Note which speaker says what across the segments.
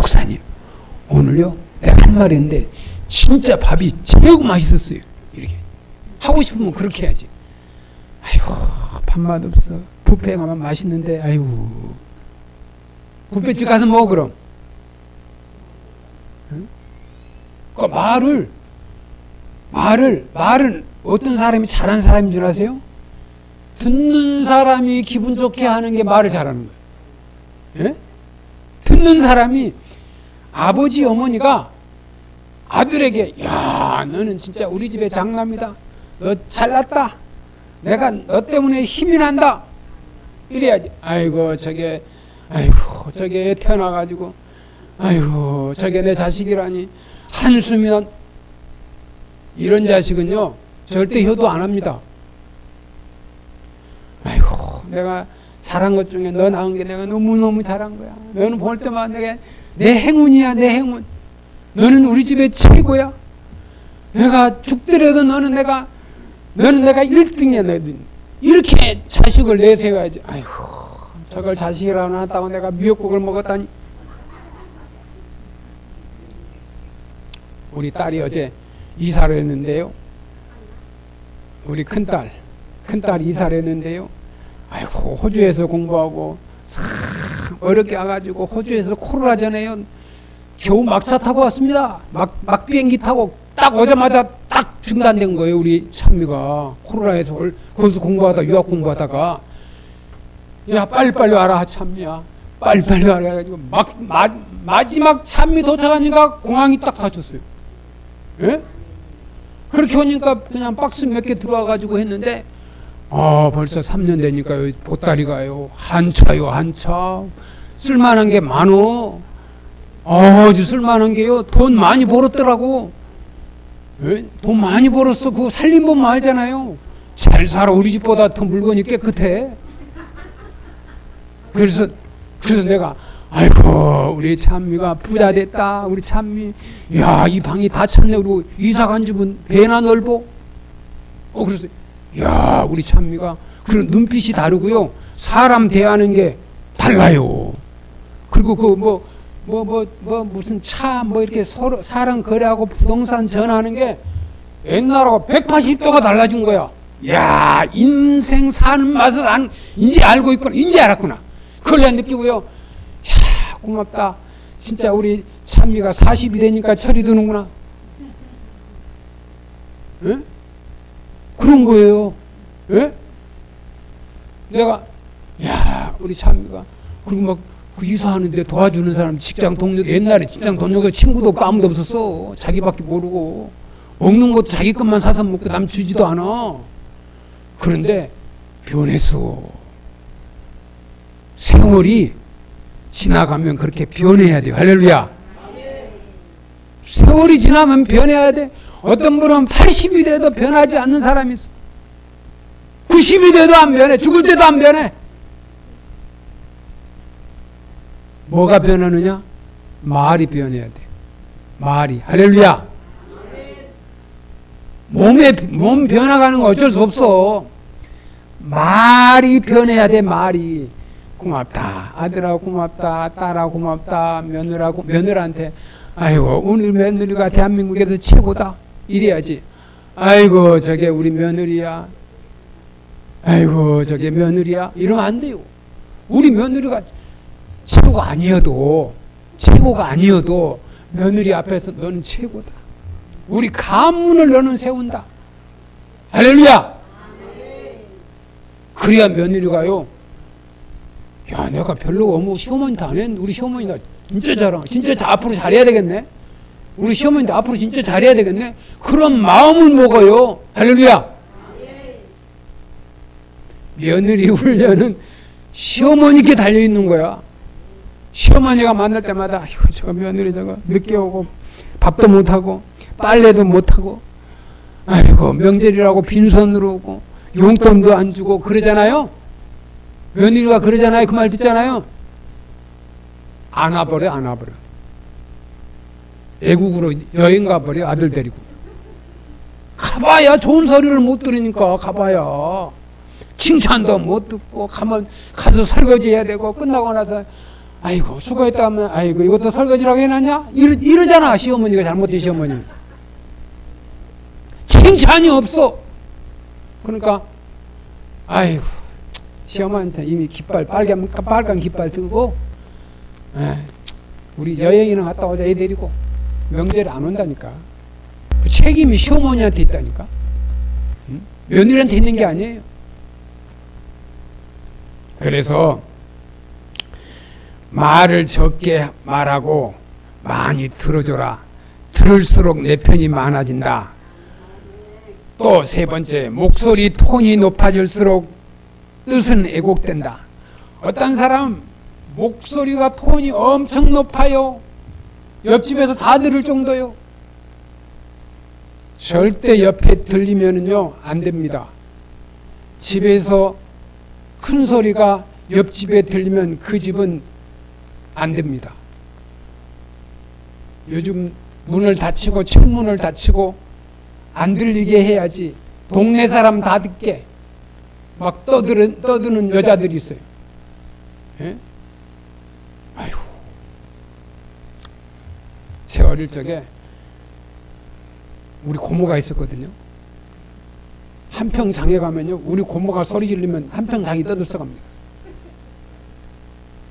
Speaker 1: 목사님, 오늘요 내가 한 말이 있는데 진짜 밥이 최고 맛있었어요. 이렇게 하고 싶으면 그렇게 해야지. 아이고, 밥맛 없어. 뷔페 가면 맛있는데, 아이고. 뷔페집 가서 먹어, 그럼. 응? 그 말을 어떤 사람이 잘하는 사람인 줄 아세요? 듣는 사람이 기분 좋게 하는 게 말을 잘하는 거예요. 예? 듣는 사람이, 아버지, 어머니가 아들에게, 야, 너는 진짜 우리 집의 장남이다. 너 잘났다. 내가 너 때문에 힘이 난다. 이래야지. 아이고, 저게 태어나가지고, 아이고, 저게 내 자식이라니. 한숨이 난, 이런 자식은요, 절대 효도 안 합니다. 아이고, 내가 잘한 것 중에 너 낳은 게 내가 너무너무 잘한 거야. 너는 볼 때마다 내 행운이야, 내 행운. 너는 우리 집의 최고야. 내가 죽더라도 너는 내가 1등이야. 이렇게 자식을 내세워야지. 아이고, 저걸 자식이라고 놨다고 내가 미역국을 먹었다니. 우리 딸이 어제 이사를 했는데요. 우리 큰딸 이사를 했는데요. 아이고, 호주에서 공부하고 참 어렵게 와가지고 호주에서 코로나전에요. 겨우 막차 타고 왔습니다. 막 비행기 타고 딱 오자마자 딱 중단된 거예요. 우리 찬미가 코로나에서 거기서 공부하다 유학 공부하다가, 야 빨리빨리 와라 찬미야, 빨리빨리 와라 해가지고 마지막 찬미 도착하니까 공항이 딱 닫혔어요. 예? 그렇게 오니까 그냥 박스 몇 개 들어와가지고 했는데, 벌써 3년 되니까 보따리가요 한차 쓸만한 게 많어. 아주 쓸만한 게요, 돈 많이 벌었더라고. 예? 돈 많이 벌었어. 그거 살림 보면 알잖아요. 잘 살아. 우리 집보다 더 물건이 깨끗해. 그래서 내가, 아이고, 우리 찬미가 부자 됐다. 우리 찬미, 야, 이 방이 다 찼네. 그리고 이사 간 집은 배나 넓어. 그래서, 야, 우리 찬미가, 그런 눈빛이 다르고요, 사람 대하는 게 달라요. 그리고 무슨 차, 이렇게 서로 사람 거래하고 부동산 전화하는 게 옛날하고 180도가 달라진 거야. 야, 인생 사는 맛을 이제 알고 있구나. 이제 알았구나. 그걸 내가 느끼고요. 야, 고맙다. 진짜 우리 찬미가 40이 되니까 철이 드는구나. 예? 그런 거예요. 예? 내가, 야, 우리 찬미가, 그리고 막, 그 이사하는데 도와주는 사람, 직장 동료, 옛날에 직장 동료가 친구도 없고 아무도 없었어. 자기밖에 모르고. 먹는 것도 자기 것만 사서 먹고 남 주지도 않아. 그런데 변했어. 세월이 지나가면 그렇게 변해야 돼요. 할렐루야. 세월이 지나면 변해야 돼. 어떤 분은 80이 돼도 변하지 않는 사람이 있어. 90이 돼도 안 변해. 죽을 때도 안 변해. 뭐가 변하느냐? 말이 변해야 돼. 말이. 할렐루야. 몸 변화가는 거 어쩔 수 없어. 말이 변해야 돼. 말이. 고맙다. 아들하고 고맙다. 딸하고 고맙다. 며느리한테, 아이고, 오늘 며느리가 대한민국에서 최고다. 이래야지. 아이고, 저게 우리 며느리야. 아이고, 저게 며느리야. 이러면 안 돼요. 우리 며느리가 최고가 아니어도 며느리 앞에서 너는 최고다. 우리 가문을 너는 세운다. 할렐루야. 그래야 며느리가요, 야, 내가 별로 시어머니도 안 했는데 우리 시어머니 나 진짜 잘하. 진짜 앞으로 잘해야 되겠네. 우리 시어머니도 앞으로 진짜 잘해야 되겠네. 그런 마음을 먹어요. 할렐루야. 며느리 훈련은 시어머니께 달려있는 거야. 시어머니가 만날 때마다, 아이고, 저거 며느리 저거 늦게 오고 밥도 못하고 빨래도 못하고, 아이고, 명절이라고 빈손으로 오고 용돈도 안 주고 그러잖아요. 며느리가 그러잖아요. 그 말 듣잖아요. 안 와버려. 외국으로 여행 가버려. 아들 데리고. 가봐야 좋은 소리를 못 들으니까 가봐야 칭찬도 못 듣고, 가서 설거지 해야 되고, 끝나고 나서 아이고 수고했다 하면 아이고 이것도 설거지라고 해놨냐? 이러잖아. 시어머니가 잘못된 시어머니. 칭찬이 없어. 그러니까 아이고 시어머니한테 이미 깃발 빨간 깃발 들고 우리 여행이나 갔다 오자 애 데리고 명절에 안 온다니까. 그 책임이 시어머니한테 있다니까. 응? 며느리한테 있는 게 아니에요. 그래서 말을 적게 말하고 많이 들어줘라. 들을수록 내 편이 많아진다. 또 세 번째, 목소리 톤이 높아질수록 뜻은 왜곡된다. 어떤 사람 목소리가 톤이 엄청 높아요. 옆집에서 다 들을 정도요. 절대 옆에 들리면은요 안 됩니다. 집에서 큰 소리가 옆집에 들리면 그 집은 안 됩니다. 요즘 문을 닫히고 창문을 닫히고 안 들리게 해야지 동네 사람 다 듣게 막 떠드는 여자들이 있어요. 예? 아이고. 제 어릴 적에 우리 고모가 있었거든요. 한평장에 가면요 우리 고모가 소리 지르면 한평장이 떠들썩합니다.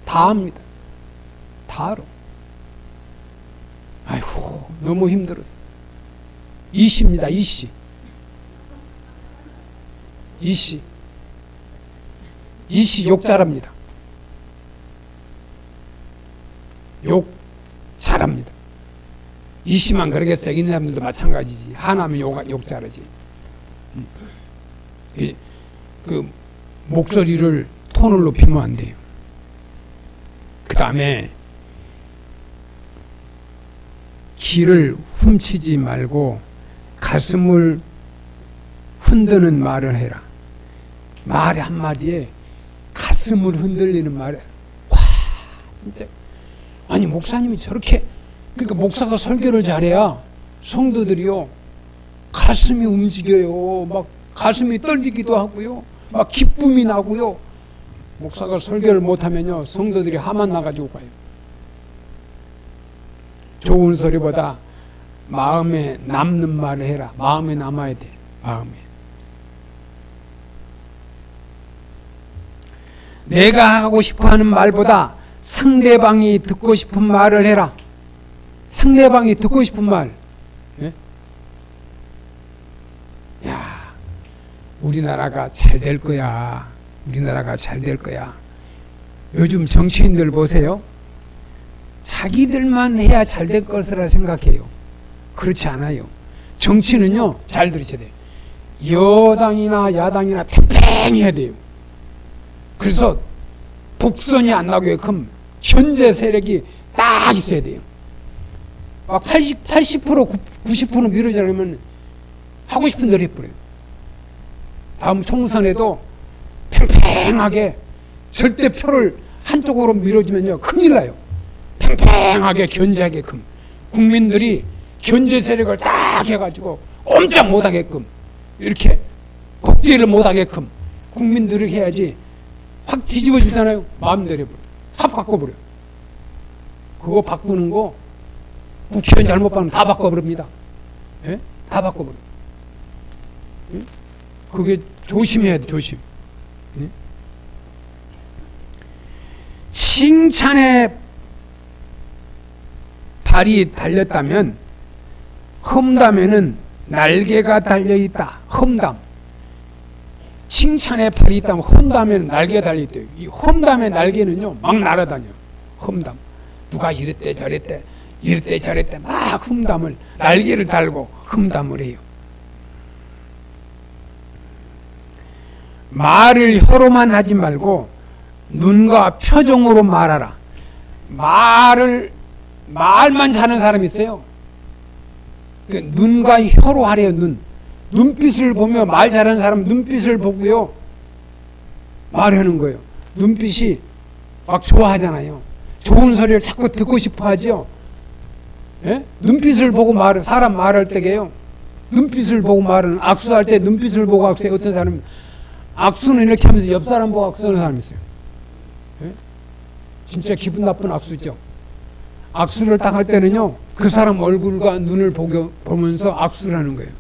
Speaker 1: 다 합니다. 다 알아. 아이고 너무 힘들었어. 이씨입니다. 이씨. 이씨 욕 잘합니다. 욕 잘합니다. 이씨만 그러겠어요. 있는 사람들도 마찬가지지. 하나면 욕 잘하지. 그 목소리를 톤을 높이면 안 돼요. 그 다음에 귀를 훔치지 말고 가슴을 흔드는 말을 해라. 말 한마디에 가슴을 흔들리는 말에 와 진짜 아니 목사님이 저렇게 그러니까 목사가 설교를 잘해야 성도들이요 가슴이 움직여요. 막 가슴이 떨리기도 하고요. 막 기쁨이 나고요. 목사가 설교를 못하면요 성도들이 화만 나가지고 가요. 좋은 소리보다 마음에 남는 말을 해라. 마음에 남아야 돼. 마음에. 내가 하고 싶어하는 말보다 상대방이 듣고 싶은 말을 해라. 상대방이 듣고 싶은 말. 예? 야, 우리나라가 잘 될 거야. 우리나라가 잘 될 거야. 요즘 정치인들 보세요. 자기들만 해야 잘 될 것이라 생각해요. 그렇지 않아요. 정치는요, 잘 들으셔야 돼요. 여당이나 야당이나 팽팽해야 돼요. 그래서 독선이 안 나게끔 견제 세력이 딱 있어야 돼요. 막 80%, 90% 밀어주려면 하고 싶은 대로 해버려요. 다음 총선에도 팽팽하게 절대 표를 한쪽으로 밀어주면요, 큰일 나요. 팽팽하게 견제하게끔 국민들이 견제 세력을 딱 해가지고 꼼짝 못하게끔 이렇게 복제를 못하게끔 국민들이 해야지 확 뒤집어 주잖아요. 마음대로 해버려. 확 바꿔버려. 그거 바꾸는 거 국회의원 잘못 바꾸면 다 바꿔버립니다. 예? 다 바꿔버려. 예? 그게 조심해야 돼. 조심. 예? 칭찬에 발이 달렸다면 험담에는 날개가 달려있다. 험담. 칭찬에 발이 있다면 험담에는 날개가 달려있대요. 이 험담의 날개는요 막 날아다녀요. 험담. 누가 이랬대 저랬대 이랬대 저랬대 막 험담을 날개를 달고 험담을 해요. 말을 혀로만 하지 말고 눈과 표정으로 말하라. 말만 잘하는 사람이 있어요. 그 눈과 혀로 하래요. 눈빛을 보며 말 잘하는 사람은 눈빛을 보고요 말하는 거예요. 눈빛이 막 좋아하잖아요. 좋은 소리를 자꾸 듣고 싶어 하죠. 예? 눈빛을 보고 사람 말할 때게요. 눈빛을 보고 말하는, 악수할 때 눈빛을 보고 악수해. 어떤 사람은 악수는 이렇게 하면서 옆 사람 보고 악수하는 사람이 있어요. 예? 진짜 기분 나쁜 악수죠. 악수를 딱 할 때는요, 그 사람 얼굴과 눈을 보면서 악수를 하는 거예요.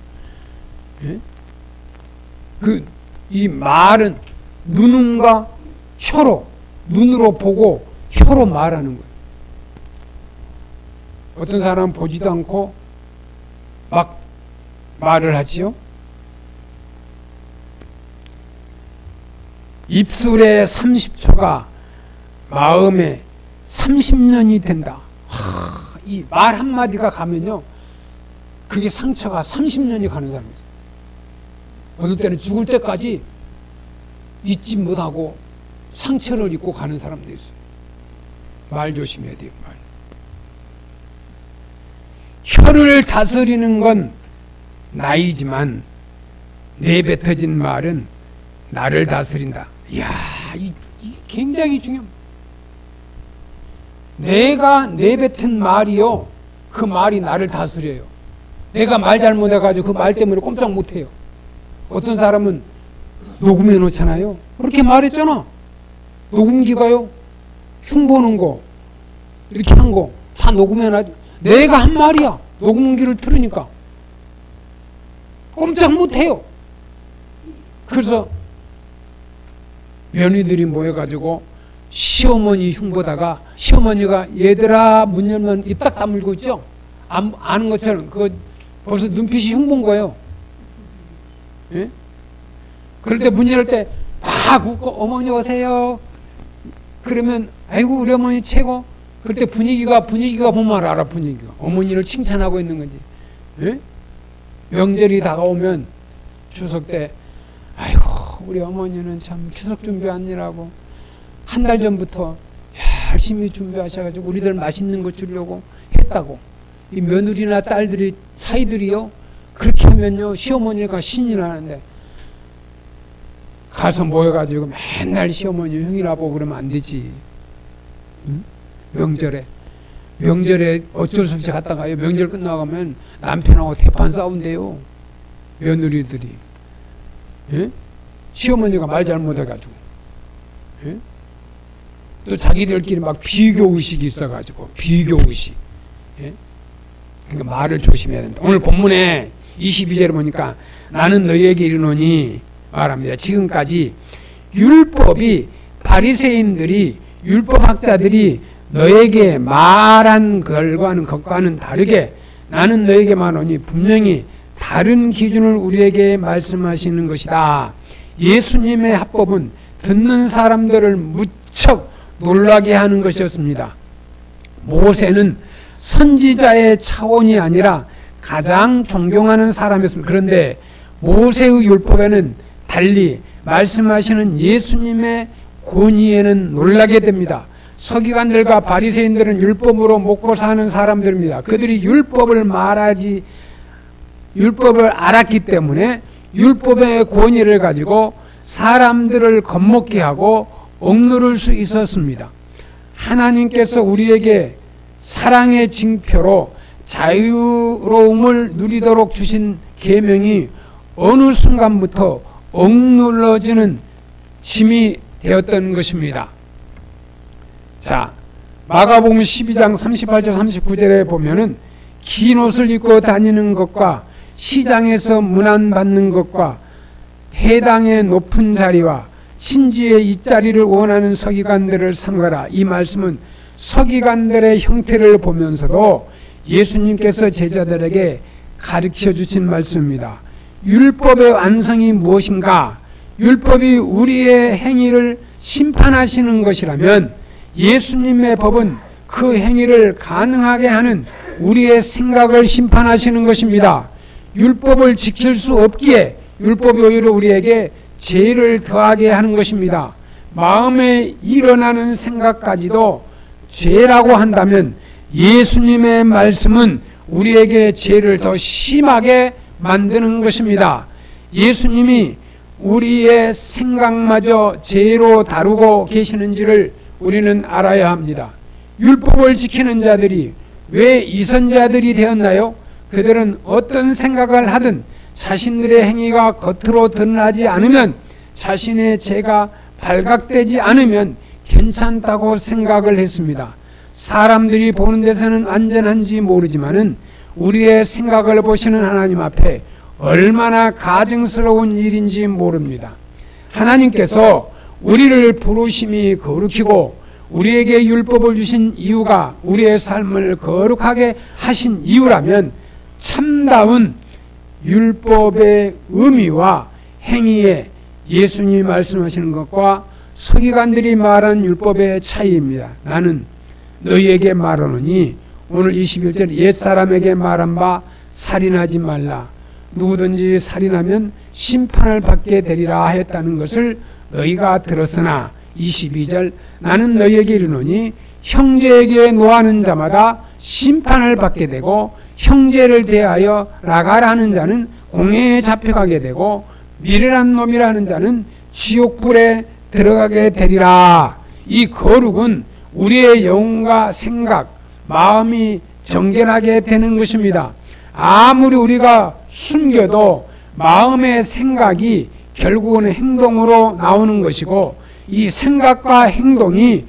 Speaker 1: 예? 이 말은 눈과 혀로, 눈으로 보고 혀로 말하는 거예요. 어떤 사람은 보지도 않고 막 말을 하지요. 입술에 30초가 마음에 30년이 된다. 이 말 한마디가 가면요, 그게 상처가 30년이 가는 사람이 있어요. 어느 때는 죽을 때까지 잊지 못하고 상처를 입고 가는 사람도 있어요. 말 조심해야 돼요. 말. 혀를 다스리는 건 나이지만 내뱉어진 말은 나를 다스린다. 이야, 이 굉장히 중요합니다. 내가 내뱉은 말이요, 그 말이 나를 다스려요. 내가 말 잘못해가지고 그 말 때문에 꼼짝 못해요. 어떤 사람은 녹음해 놓잖아요. 그렇게 말했잖아. 녹음기가요, 흉보는 거, 이렇게 한 거 다 녹음해 놔. 내가 한 말이야. 녹음기를 틀으니까 꼼짝 못해요. 그래서 며느리들이 모여가지고 시어머니 흉보다가 시어머니가 얘들아 문 열면 입 딱 다물고 있죠. 아는 것처럼 그거 벌써 눈빛이 흉본 거예요. 예? 그럴 때 문 열 때 막 웃고 어머니 오세요. 그러면 아이고 우리 어머니 최고. 그럴 때 분위기가 보면 알아. 분위기가 어머니를 칭찬하고 있는 건지. 예? 명절이 다가오면 추석 때 아이고 우리 어머니는 참 추석 준비하느라고 한 달 전부터 열심히 준비하셔가지고 우리들 맛있는 거 주려고 했다고. 이 며느리나 딸들이 사이들이요 그렇게 하면요 시어머니가 신이 나는데 가서 모여가지고 맨날 시어머니 흉이나 보고 그러면 안 되지. 응? 명절에 어쩔 수 없이 갔다가요 명절 끝나가면 남편하고 대판 싸운대요 며느리들이. 예? 시어머니가 말 잘못해가지고. 예? 또 자기들끼리 막 비교의식이 있어가지고 비교의식. 예? 그러니까 말을 조심해야 된다. 오늘 본문에 22절에 보니까 나는 너희에게 이르노니 말합니다. 지금까지 율법이 바리새인들이 율법학자들이 너에게 말한 것과는 다르게 나는 너에게 말하노니 분명히 다른 기준을 우리에게 말씀하시는 것이다. 예수님의 합법은 듣는 사람들을 무척 놀라게 하는 것이었습니다. 모세는 선지자의 차원이 아니라 가장 존경하는 사람이었습니다. 그런데 모세의 율법에는 달리 말씀하시는 예수님의 권위에는 놀라게 됩니다. 서기관들과 바리새인들은 율법으로 먹고 사는 사람들입니다. 그들이 율법을 알았기 때문에 율법의 권위를 가지고 사람들을 겁먹게 하고 억누를 수 있었습니다. 하나님께서 우리에게 사랑의 징표로 자유로움을 누리도록 주신 계명이 어느 순간부터 억눌러지는 짐이 되었던 것입니다. 자, 마가복음 12장 38절 39절에 보면은 긴 옷을 입고 다니는 것과 시장에서 문안받는 것과 해당의 높은 자리와 친지의 윗자리를 원하는 서기관들을 삼가라. 이 말씀은 서기관들의 형태를 보면서도 예수님께서 제자들에게 가르쳐 주신 말씀입니다. 율법의 완성이 무엇인가? 율법이 우리의 행위를 심판하시는 것이라면 예수님의 법은 그 행위를 가능하게 하는 우리의 생각을 심판하시는 것입니다. 율법을 지킬 수 없기에 율법이 오히려 우리에게 죄를 더하게 하는 것입니다. 마음에 일어나는 생각까지도 죄라고 한다면 예수님의 말씀은 우리에게 죄를 더 심하게 만드는 것입니다. 예수님이 우리의 생각마저 죄로 다루고 계시는지를 우리는 알아야 합니다. 율법을 지키는 자들이 왜 이선자들이 되었나요? 그들은 어떤 생각을 하든 자신들의 행위가 겉으로 드러나지 않으면 자신의 죄가 발각되지 않으면 괜찮다고 생각을 했습니다. 사람들이 보는 데서는 안전한지 모르지만은 우리의 생각을 보시는 하나님 앞에 얼마나 가증스러운 일인지 모릅니다. 하나님께서 우리를 부르심이 거룩히고 우리에게 율법을 주신 이유가 우리의 삶을 거룩하게 하신 이유라면 참다운 율법의 의미와 행위에 예수님이 말씀하시는 것과 서기관들이 말한 율법의 차이입니다. 나는 너희에게 말하노니 오늘 21절 옛사람에게 말한 바 살인하지 말라. 누구든지 살인하면 심판을 받게 되리라 했다는 것을 너희가 들었으나 22절 나는 너희에게 이르노니 형제에게 노하는 자마다 심판을 받게 되고 형제를 대하여 라가라 하는 자는 공회에 잡혀가게 되고 미련한 놈이라 하는 자는 지옥불에 들어가게 되리라. 이 거룩은 우리의 영과 생각, 마음이 정결하게 되는 것입니다. 아무리 우리가 숨겨도 마음의 생각이 결국은 행동으로 나오는 것이고 이 생각과 행동이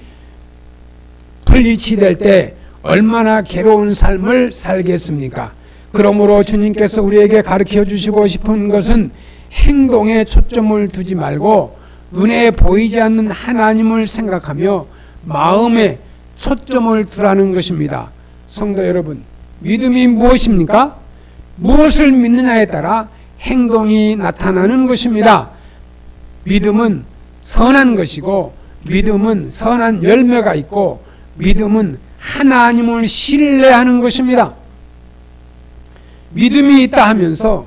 Speaker 1: 불일치될 때 얼마나 괴로운 삶을 살겠습니까? 그러므로 주님께서 우리에게 가르쳐 주시고 싶은 것은 행동에 초점을 두지 말고 눈에 보이지 않는 하나님을 생각하며 마음에 초점을 두라는 것입니다. 성도 여러분, 믿음이 무엇입니까? 무엇을 믿느냐에 따라 행동이 나타나는 것입니다. 믿음은 선한 것이고 믿음은 선한 열매가 있고 믿음은 하나님을 신뢰하는 것입니다. 믿음이 있다 하면서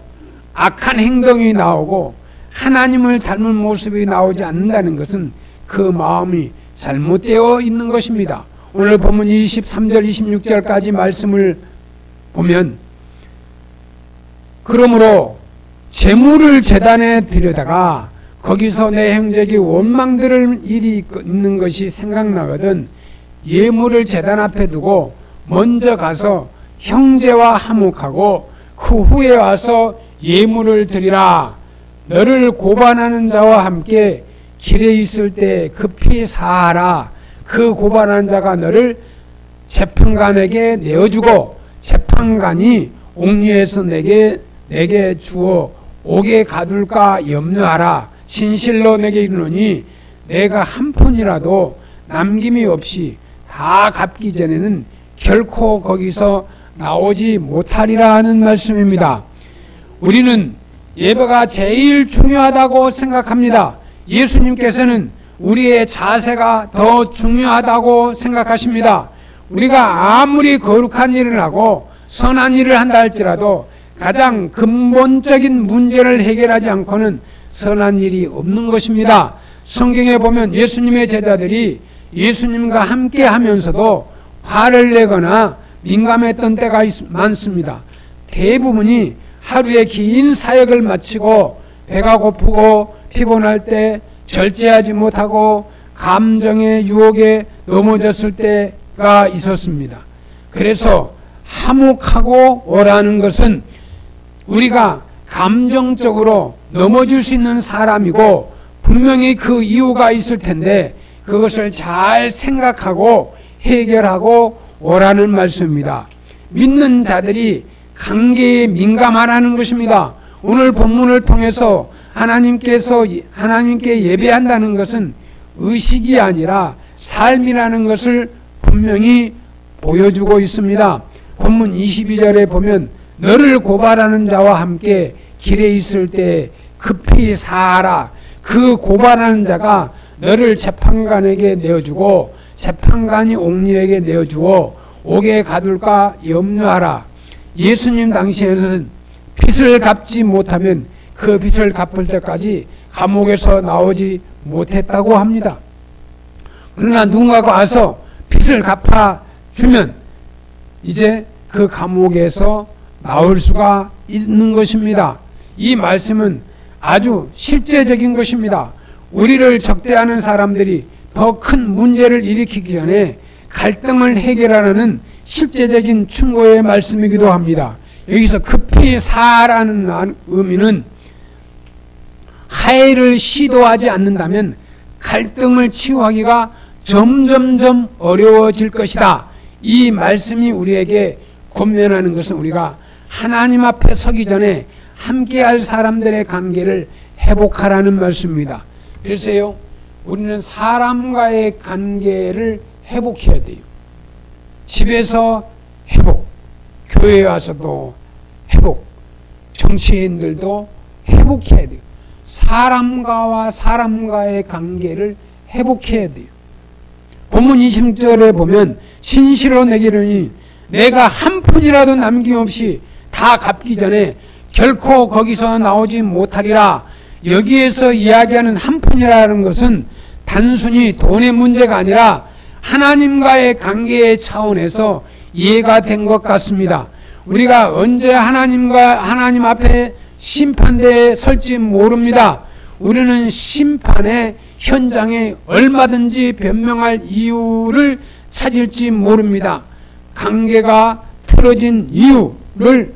Speaker 1: 악한 행동이 나오고 하나님을 닮은 모습이 나오지 않는다는 것은 그 마음이 잘못되어 있는 것입니다. 오늘 본문 23절 26절까지 말씀을 보면 그러므로 제물을 제단에 드려다가 거기서 내 형제에게 원망 들을 일이 있는 것이 생각나거든 예물을 제단 앞에 두고 먼저 가서 형제와 화목하고 그 후에 와서 예물을 드리라. 너를 고발하는 자와 함께 길에 있을 때 급히 사하라. 그 고발하는 자가 너를 재판관에게 내어주고 재판관이 옥리에서 내게 주어 옥에 가둘까 염려하라. 진실로 내게 이르노니 내가 한 푼이라도 남김이 없이 다 갚기 전에는 결코 거기서 나오지 못하리라 하는 말씀입니다. 우리는 예배가 제일 중요하다고 생각합니다. 예수님께서는 우리의 자세가 더 중요하다고 생각하십니다. 우리가 아무리 거룩한 일을 하고 선한 일을 한다 할지라도 가장 근본적인 문제를 해결하지 않고는 선한 일이 없는 것입니다. 성경에 보면 예수님의 제자들이 예수님과 함께 하면서도 화를 내거나 민감했던 때가 많습니다. 대부분이 하루의 긴 사역을 마치고 배가 고프고 피곤할 때 절제하지 못하고 감정의 유혹에 넘어졌을 때가 있었습니다. 그래서 화목하고 오라는 것은 우리가 감정적으로 넘어질 수 있는 사람이고 분명히 그 이유가 있을 텐데 그것을 잘 생각하고 해결하고 오라는 말씀입니다. 믿는 자들이 관계에 민감하라는 것입니다. 오늘 본문을 통해서 하나님께 예배한다는 것은 의식이 아니라 삶이라는 것을 분명히 보여주고 있습니다. 본문 22절에 보면 너를 고발하는 자와 함께 길에 있을 때 급히 사하라. 그 고발하는 자가 너를 재판관에게 내어주고 재판관이 옥리에게 내어주어 옥에 가둘까 염려하라. 예수님 당시에는 빚을 갚지 못하면 그 빚을 갚을 때까지 감옥에서 나오지 못했다고 합니다. 그러나 누군가가 와서 빚을 갚아주면 이제 그 감옥에서 나올 수가 있는 것입니다. 이 말씀은 아주 실제적인 것입니다. 우리를 적대하는 사람들이 더 큰 문제를 일으키기 전에 갈등을 해결하라는 실제적인 충고의 말씀이기도 합니다. 여기서 급히 사라는 의미는 화해를 시도하지 않는다면 갈등을 치유하기가 점점점 어려워질 것이다. 이 말씀이 우리에게 권면하는 것은 우리가 하나님 앞에 서기 전에 함께할 사람들의 관계를 회복하라는 말씀입니다. 그래서요, 우리는 사람과의 관계를 회복해야 돼요. 집에서 회복, 교회에 와서도 회복, 정치인들도 회복해야 돼요. 사람과 사람과의 관계를 회복해야 돼요. 본문 20절에 보면 진실로 내기르니 내가 한 푼이라도 남김없이 다 갚기 전에 결코 거기서 나오지 못하리라. 여기에서 이야기하는 한 푼이라는 것은 단순히 돈의 문제가 아니라 하나님과의 관계의 차원에서 이해가 된 것 같습니다. 우리가 언제 하나님 앞에 심판대에 설지 모릅니다. 우리는 심판의 현장에 얼마든지 변명할 이유를 찾을지 모릅니다. 관계가 틀어진 이유를,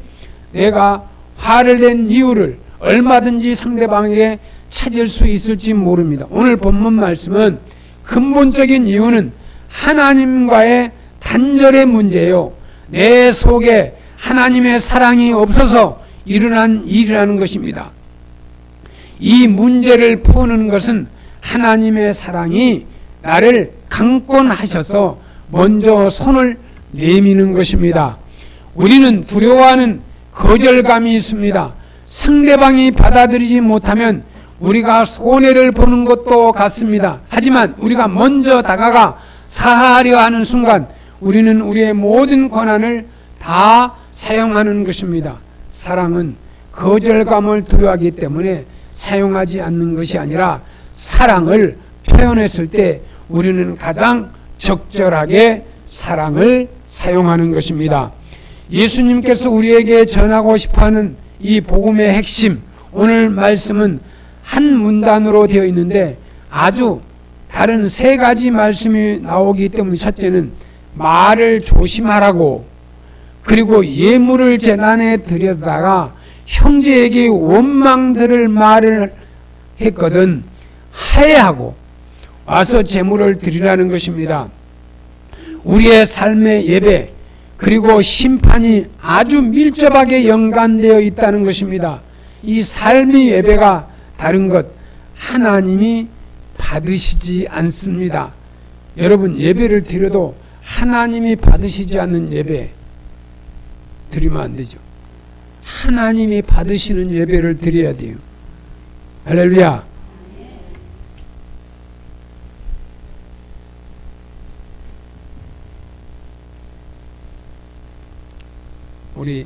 Speaker 1: 내가 화를 낸 이유를 얼마든지 상대방에게 찾을 수 있을지 모릅니다. 오늘 본문 말씀은 근본적인 이유는 하나님과의 단절의 문제예요. 내 속에 하나님의 사랑이 없어서 일어난 일이라는 것입니다. 이 문제를 푸는 것은 하나님의 사랑이 나를 강권하셔서 먼저 손을 내미는 것입니다. 우리는 두려워하는 거절감이 있습니다. 상대방이 받아들이지 못하면 우리가 손해를 보는 것도 같습니다. 하지만 우리가 먼저 다가가 사하려 하는 순간 우리는 우리의 모든 권한을 다 사용하는 것입니다. 사랑은 거절감을 두려워하기 때문에 사용하지 않는 것이 아니라 사랑을 표현했을 때 우리는 가장 적절하게 사랑을 사용하는 것입니다. 예수님께서 우리에게 전하고 싶어하는 이 복음의 핵심, 오늘 말씀은 한 문단으로 되어 있는데 아주 다른 세 가지 말씀이 나오기 때문에, 첫째는 말을 조심하라고, 그리고 예물을 제단에 드려다가 형제에게 원망들을 말을 했거든 하야하고 와서 제물을 드리라는 것입니다. 우리의 삶의 예배 그리고 심판이 아주 밀접하게 연관되어 있다는 것입니다. 이 삶의 예배가 다른 것, 하나님이 받으시지 않습니다. 여러분, 예배를 드려도 하나님이 받으시지 않는 예배 드리면 안 되죠. 하나님이 받으시는 예배를 드려야 돼요. 할렐루야. 우리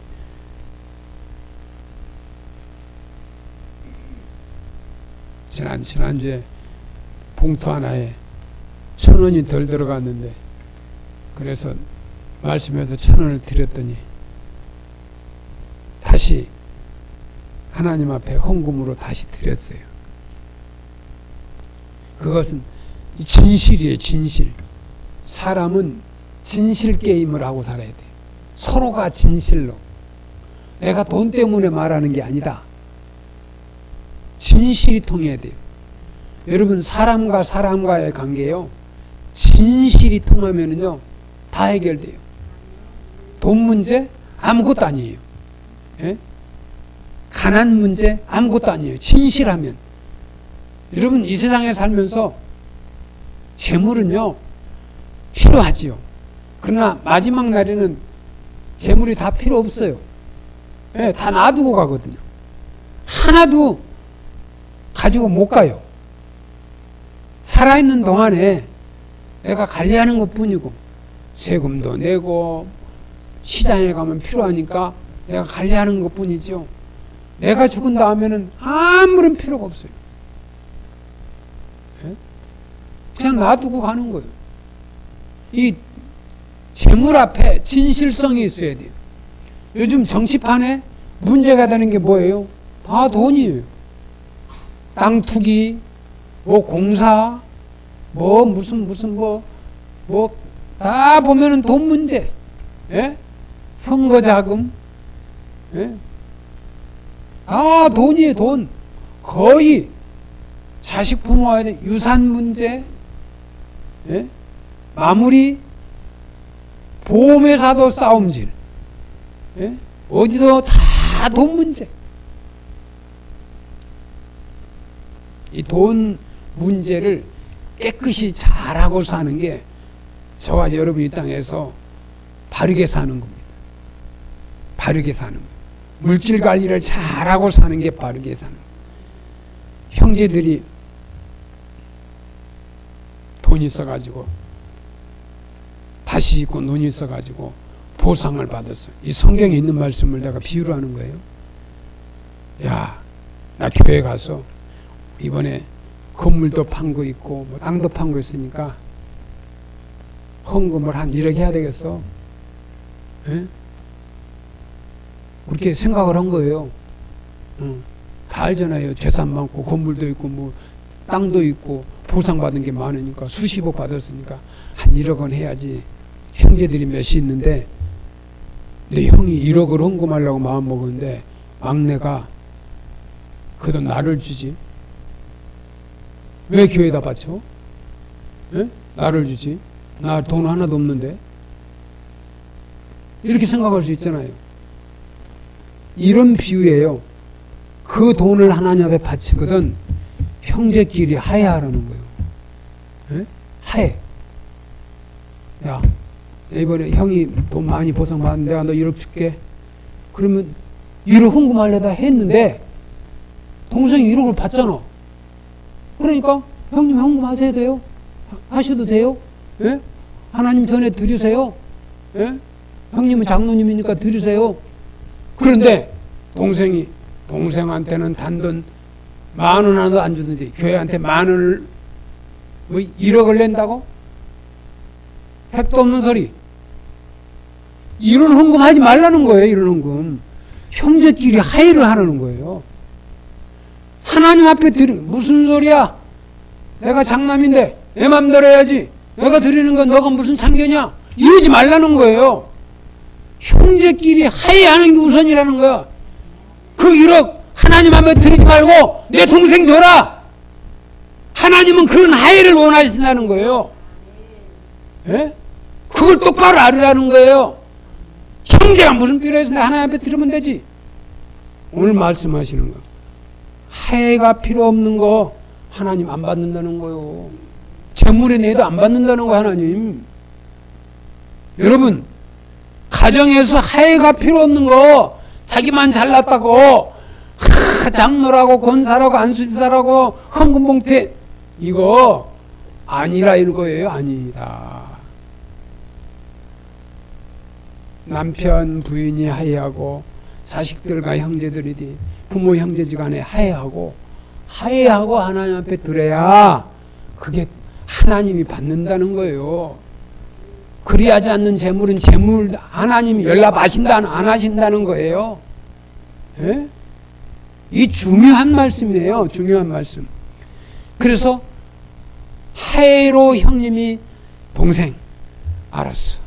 Speaker 1: 지난주에 봉투 하나에 1,000원이 덜 들어갔는데, 그래서 말씀에서 1,000원을 드렸더니 다시 하나님 앞에 헌금으로 다시 드렸어요. 그것은 진실이에요. 진실. 사람은 진실 게임을 하고 살아야 돼요. 서로가 진실로. 내가 돈 때문에 말하는 게 아니다. 진실이 통해야 돼요. 여러분, 사람과 사람과의 관계요, 진실이 통하면은요 다 해결돼요. 돈 문제 아무것도 아니에요. 예? 가난 문제 아무것도 아니에요. 진실하면. 여러분, 이 세상에 살면서 재물은요 필요하지요. 그러나 마지막 날에는 재물이 다 필요 없어요. 예, 다 놔두고 가거든요. 하나도 가지고 못 가요. 살아있는 동안에 내가 관리하는 것 뿐이고, 세금도 내고 시장에 가면 필요하니까 내가 관리하는 것 뿐이죠. 내가 죽은 다음에는 아무런 필요가 없어요. 예? 그냥 놔두고 가는 거예요. 이 재물 앞에 진실성이 있어야 돼요. 요즘 정치판에 문제가 되는 게 뭐예요? 다 돈이에요. 땅 투기, 뭐 공사, 뭐 무슨 다 보면은 돈 문제. 예? 선거 자금. 예? 아, 돈이에요, 돈. 거의 자식 부모와의 유산 문제. 예? 마무리 보험회사도 싸움질, 예? 어디도 다 돈 문제. 이 돈 문제를 깨끗이 잘하고 사는 게 저와 여러분 이 땅에서 바르게 사는 겁니다. 바르게 사는 거예요. 물질 관리를 잘하고 사는 게 바르게 사는 거예요. 형제들이 돈 있어가지고 밭이 있고 논이 있어가지고 보상을 받았어요. 이 성경에 있는 말씀을 내가 비유로 하는 거예요. 야, 나 교회 가서 이번에 건물도 판 거 있고 뭐 땅도 판 거 있으니까 헌금을 한 1억 해야 되겠어. 에? 그렇게 생각을 한 거예요. 다 알잖아요. 재산 많고 건물도 있고 뭐 땅도 있고 보상받은 게 많으니까 수십억 받았으니까 한 1억 원 해야지. 형제들이 몇이 있는데 내 형이 1억을 헌금하려고 마음먹었는데 막내가 그 돈 나를 주지. 왜 교회에다 바쳐? 에? 나를 주지. 나 돈 하나도 없는데. 이렇게 생각할 수 있잖아요. 이런 비유예요. 그 돈을 하나님 앞에 바치거든 형제끼리 화해하라는 거예요. 에? 화해. 야, 이번에 형이 돈 많이 보상받았는데 내가 너 1억 줄게. 그러면 1억 헌금하려다 했는데 동생이 1억을 받잖아. 그러니까 형님 헌금하셔야 돼요. 하셔도 돼요. 예? 하나님 전에 드리세요. 예? 형님은 장로님이니까 드리세요. 그런데 동생한테는 단돈 10,000원 하나도 안 주는데 교회한테 10,000원을 1억을 낸다고? 택도 없는 소리. 이런 헌금하지 말라는 거예요. 이런 헌금. 형제끼리 화해를 하라는 거예요. 하나님 앞에 무슨 소리야? 내가 장남인데 내 맘대로 해야지. 내가 드리는 건 너가 무슨 참견이야? 이러지 말라는 거예요. 형제끼리 화해하는 게 우선이라는 거야. 그 1억 하나님 앞에 드리지 말고 내 동생 줘라. 하나님은 그런 화해를 원하신다는 거예요. 예? 그걸 똑바로 알으라는 거예요. 형제가 무슨 필요해서 하나님 앞에 드리면 되지. 오늘 말씀하시는 거. 화해가 필요 없는 거 하나님 안 받는다는 거요. 재물에 내도 안 받는다는 거 하나님. 여러분 가정에서 화해가 필요 없는 거 자기만 잘났다고 장로라고 권사라고 안수지사라고 헌금봉투에 이거 아니라 이거예요. 아니다. 남편 부인이 화해하고 자식들과 형제들이 부모 형제지간에 화해하고 하나님 앞에 드려야 그게 하나님이 받는다는 거예요. 그리하지 않는 재물은 재물 하나님이 연락하신다 안 하신다는 거예요. 예? 이 중요한 말씀이에요. 중요한 말씀. 그래서 화해로 형님이 동생 알았어.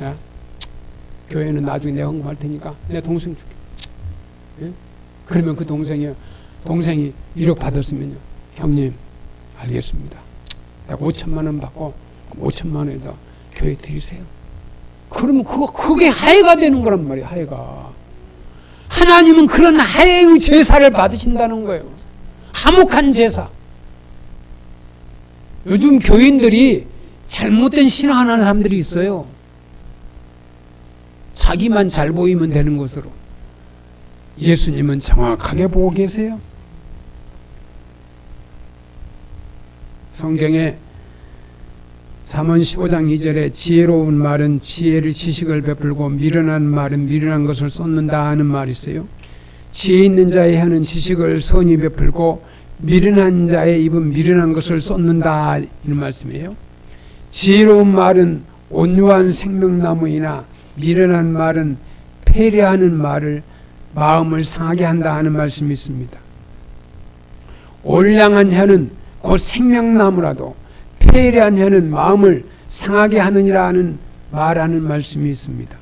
Speaker 1: 야, 교회는 나중에 내가 헌금할 테니까 내 동생 줄게. 예? 그러면 그 동생이 1억 받았으면요. 형님 알겠습니다. 내가 5,000만 원 받고 5,000만 원에다 교회 드리세요. 그러면 그게 화해가 되는 거란 말이에요. 화해가. 하나님은 그런 화해의 제사를 받으신다는 거예요. 화목한 제사. 요즘 교인들이 잘못된 신앙하는 사람들이 있어요. 자기만 잘 보이면 되는 것으로. 예수님은 정확하게 보고 계세요. 성경에 잠언 15장 2절에 지혜로운 말은 지혜를 지식을 베풀고 미련한 말은 미련한 것을 쏟는다 하는 말이 있어요. 지혜 있는 자의 혀는 지식을 선히 베풀고 미련한 자의 입은 미련한 것을 쏟는다 이런 말씀이에요. 지혜로운 말은 온유한 생명나무이나 미련한 말은 패례하는 말을 마음을 상하게 한다 하는 말씀이 있습니다. 올량한 혀는 곧 생명나무라도 패례한 혀는 마음을 상하게 하느니라 하는 말하는 말씀이 있습니다.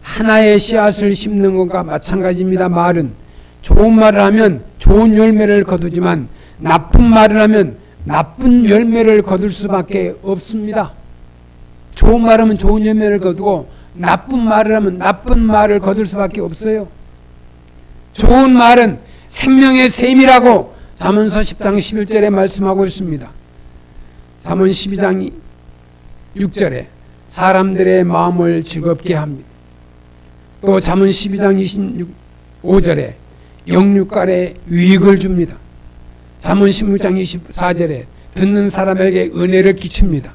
Speaker 1: 하나의 씨앗을 심는 것과 마찬가지입니다. 말은 좋은 말을 하면 좋은 열매를 거두지만 나쁜 말을 하면 나쁜 열매를 거둘 수밖에 없습니다. 좋은 말하면 좋은 열매를 거두고 나쁜 말을 하면 나쁜 말을 거둘 수밖에 없어요. 좋은 말은 생명의 샘이라고 잠언서 10장 11절에 말씀하고 있습니다. 잠언 12장 6절에 사람들의 마음을 즐겁게 합니다. 또 잠언 12장 25절에 영육간에 유익을 줍니다. 잠언 16장 24절에 듣는 사람에게 은혜를 끼칩니다.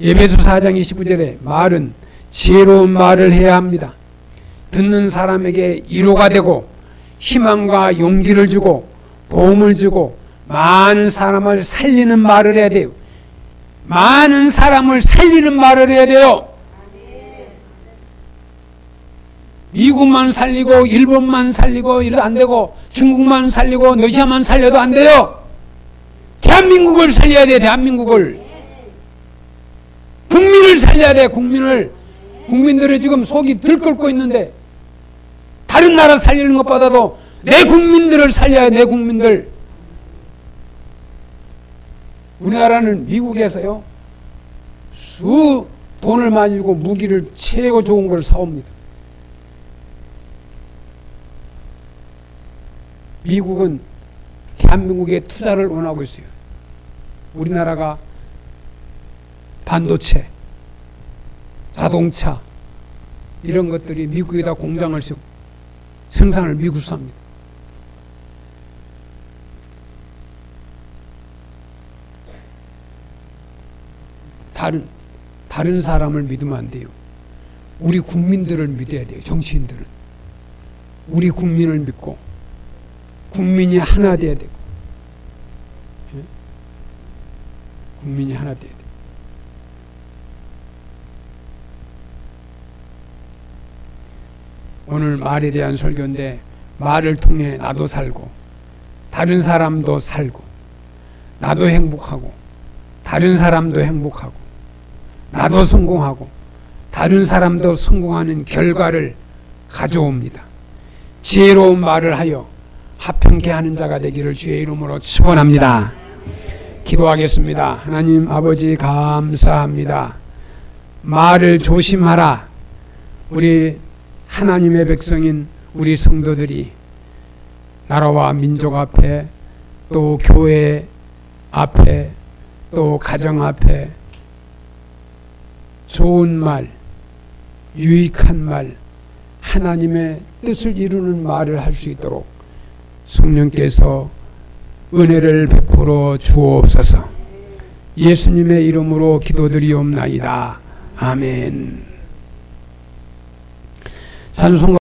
Speaker 1: 에베소 4장 29절에 말은 지혜로운 말을 해야 합니다. 듣는 사람에게 위로가 되고 희망과 용기를 주고 도움을 주고 많은 사람을 살리는 말을 해야 돼요. 많은 사람을 살리는 말을 해야 돼요. 미국만 살리고 일본만 살리고 이래도 안 되고 중국만 살리고 러시아만 살려도 안 돼요. 대한민국을 살려야 돼. 대한민국을. 국민을 살려야 돼. 국민을. 국민들이 지금 속이 들끓고 있는데 다른 나라 살리는 것보다도 내 국민들을 살려야 돼. 내 국민들. 우리나라는 미국에서요 돈을 많이 주고 무기를 최고 좋은 걸 사옵니다. 미국은 대한민국에 투자를 원하고 있어요. 우리나라가 반도체, 자동차 이런 것들이 미국에다 공장을 세우고 생산을 미국에서 합니다. 다른 사람을 믿으면 안 돼요. 우리 국민들을 믿어야 돼요. 정치인들은. 우리 국민을 믿고 국민이 하나 돼야 되고 국민이 하나 돼야 돼요. 오늘 말에 대한 설교인데 말을 통해 나도 살고 다른 사람도 살고 나도 행복하고 다른 사람도 행복하고 나도 성공하고 다른 사람도 성공하는 결과를 가져옵니다. 지혜로운 말을 하여 합평케 하는 자가 되기를 주의 이름으로 축원합니다. 기도하겠습니다. 하나님 아버지 감사합니다. 말을 조심하라. 우리 하나님의 백성인 우리 성도들이 나라와 민족 앞에 또 교회 앞에 또 가정 앞에 좋은 말, 유익한 말, 하나님의 뜻을 이루는 말을 할 수 있도록 성령께서 은혜를 베풀어 주옵소서. 예수님의 이름으로 기도드리옵나이다. 아멘. 찬송